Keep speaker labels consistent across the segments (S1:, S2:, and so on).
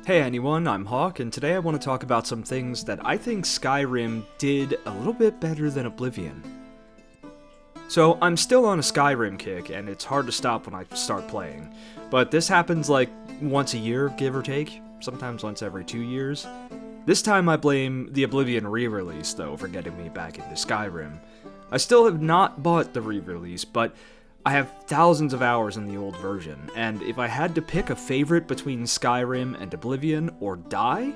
S1: Hey anyone, I'm Hawk, and today I want to talk about some things that I think Skyrim did a little bit better than Oblivion. So, I'm still on a Skyrim kick, and it's hard to stop when I start playing. But this happens like once a year, give or take, sometimes once every 2 years. This time I blame the Oblivion re-release, though, for getting me back into Skyrim. I still have not bought the re-release, but I have thousands of hours in the old version, and if I had to pick a favorite between Skyrim and Oblivion, or die,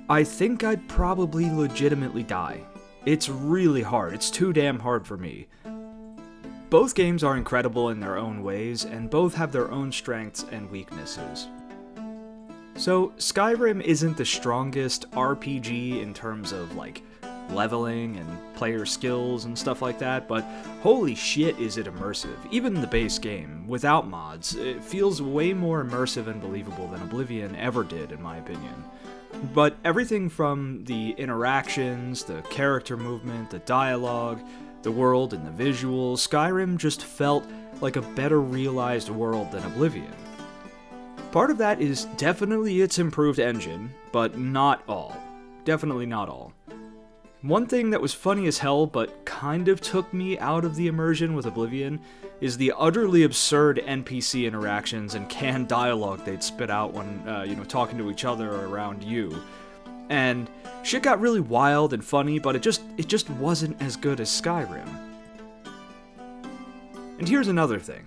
S1: I think I'd probably legitimately die. It's really hard, it's too damn hard for me. Both games are incredible in their own ways, and both have their own strengths and weaknesses. So, Skyrim isn't the strongest RPG in terms of, leveling and player skills and stuff like that, but holy shit is it immersive. Even the base game, without mods, it feels way more immersive and believable than Oblivion ever did, in my opinion. But everything from the interactions, the character movement, the dialogue, the world and the visuals, Skyrim just felt like a better realized world than Oblivion. Part of that is definitely its improved engine, but not all. Definitely not all. One thing that was funny as hell, but kind of took me out of the immersion with Oblivion, is the utterly absurd NPC interactions and canned dialogue they'd spit out when, talking to each other or around you. And shit got really wild and funny, but it just wasn't as good as Skyrim. And here's another thing.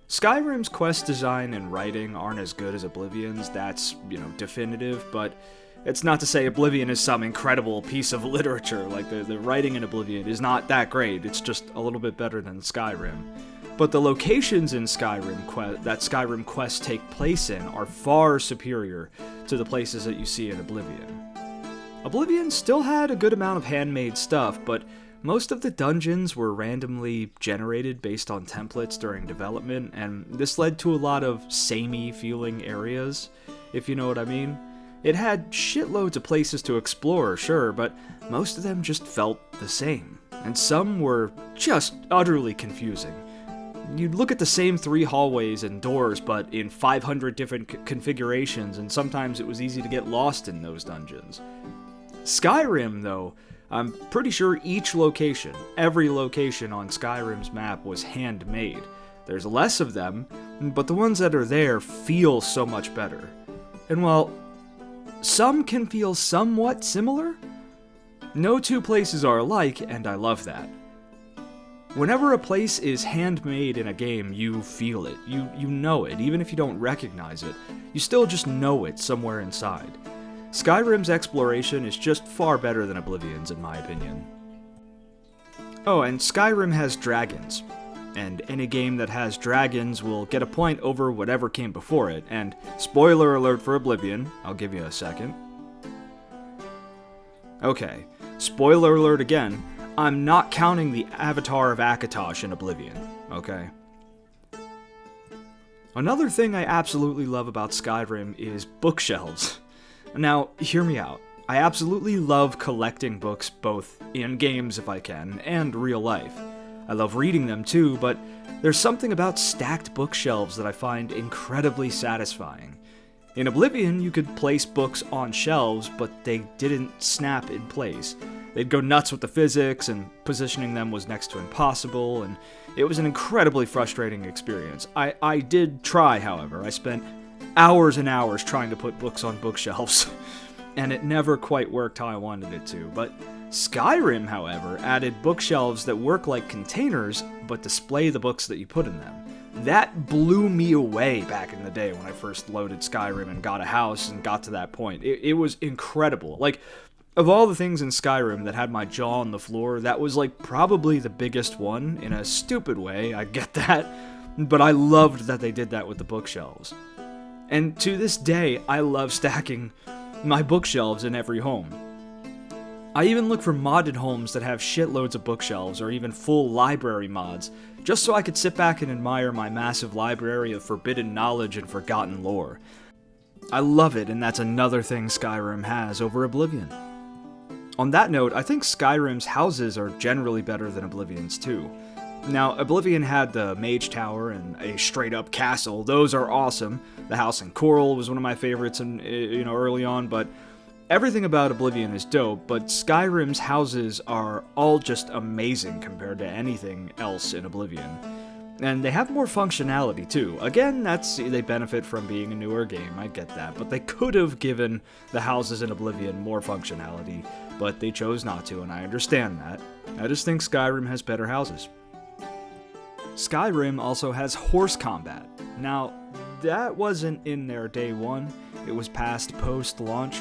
S1: Skyrim's quest design and writing aren't as good as Oblivion's, that's, definitive, but it's not to say Oblivion is some incredible piece of literature. Like, the writing in Oblivion is not that great, it's just a little bit better than Skyrim. But the locations in that Skyrim quests take place in are far superior to the places that you see in Oblivion. Oblivion still had a good amount of handmade stuff, but most of the dungeons were randomly generated based on templates during development, and this led to a lot of samey feeling areas, if you know what I mean. It had shitloads of places to explore, sure, but most of them just felt the same, and some were just utterly confusing. You'd look at the same 3 hallways and doors, but in 500 different configurations, and sometimes it was easy to get lost in those dungeons. Skyrim, though, I'm pretty sure every location on Skyrim's map was handmade. There's less of them, but the ones that are there feel so much better. And while some can feel somewhat similar, no two places are alike, and I love that. Whenever a place is handmade in a game, you feel it. You know it. Even if you don't recognize it, you still just know it somewhere inside. Skyrim's exploration is just far better than Oblivion's, in my opinion. Oh, and Skyrim has dragons. And any game that has dragons will get a point over whatever came before it, and spoiler alert for Oblivion, I'll give you a second. Okay, spoiler alert again, I'm not counting the Avatar of Akatosh in Oblivion, okay? Another thing I absolutely love about Skyrim is bookshelves. Now, hear me out. I absolutely love collecting books both in games if I can, and real life. I love reading them too, but there's something about stacked bookshelves that I find incredibly satisfying. In Oblivion, you could place books on shelves, but they didn't snap in place. They'd go nuts with the physics, and positioning them was next to impossible, and it was an incredibly frustrating experience. I did try, however. I spent hours and hours trying to put books on bookshelves, and it never quite worked how I wanted it to, but Skyrim, however, added bookshelves that work like containers, but display the books that you put in them. That blew me away back in the day when I first loaded Skyrim and got a house and got to that point. It was incredible. Of all the things in Skyrim that had my jaw on the floor, that was probably the biggest one. In a stupid way, I get that, but I loved that they did that with the bookshelves. And to this day, I love stacking my bookshelves in every home. I even look for modded homes that have shitloads of bookshelves or even full library mods, just so I could sit back and admire my massive library of forbidden knowledge and forgotten lore. I love it, and that's another thing Skyrim has over Oblivion. On that note, I think Skyrim's houses are generally better than Oblivion's too. Now, Oblivion had the Mage Tower and a straight-up castle. Those are awesome. The house in Coral was one of my favorites, early on. But everything about Oblivion is dope. But Skyrim's houses are all just amazing compared to anything else in Oblivion. And they have more functionality, too. Again, they benefit from being a newer game, I get that. But they could have given the houses in Oblivion more functionality, but they chose not to, and I understand that. I just think Skyrim has better houses. Skyrim also has horse combat. Now, that wasn't in there day one. It was passed post-launch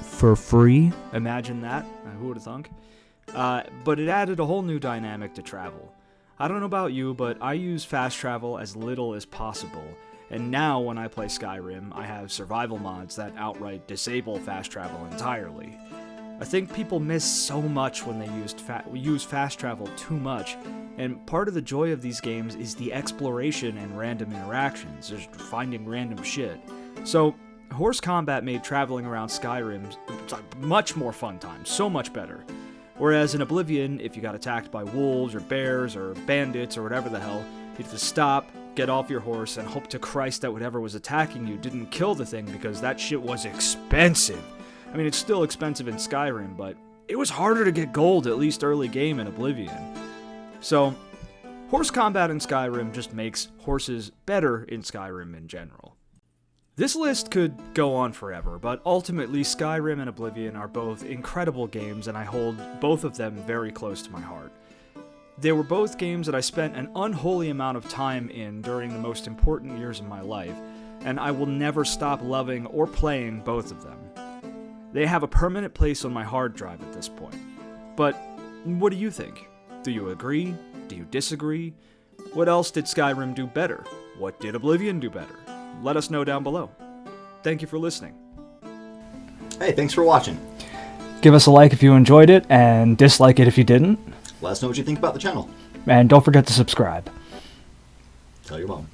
S1: for free. Imagine that. Who would have thunk? But it added a whole new dynamic to travel. I don't know about you, but I use fast travel as little as possible, and now when I play Skyrim, I have survival mods that outright disable fast travel entirely. I think people miss so much when they use fast travel too much, and part of the joy of these games is the exploration and random interactions, just finding random shit. So, horse combat made traveling around Skyrim much more fun time, so much better. Whereas in Oblivion, if you got attacked by wolves or bears or bandits or whatever the hell, you'd have to stop, get off your horse, and hope to Christ that whatever was attacking you didn't kill the thing, because that shit was expensive. I mean, it's still expensive in Skyrim, but it was harder to get gold, at least early game in Oblivion. So, horse combat in Skyrim just makes horses better in Skyrim in general. This list could go on forever, but ultimately Skyrim and Oblivion are both incredible games, and I hold both of them very close to my heart. They were both games that I spent an unholy amount of time in during the most important years of my life, and I will never stop loving or playing both of them. They have a permanent place on my hard drive at this point. But what do you think? Do you agree? Do you disagree? What else did Skyrim do better? What did Oblivion do better? Let us know down below. Thank you for listening.
S2: Hey, thanks for watching.
S1: Give us a like if you enjoyed it, and dislike it if you didn't.
S2: Let us know what you think about the channel.
S1: And don't forget to subscribe.
S2: Tell your mom.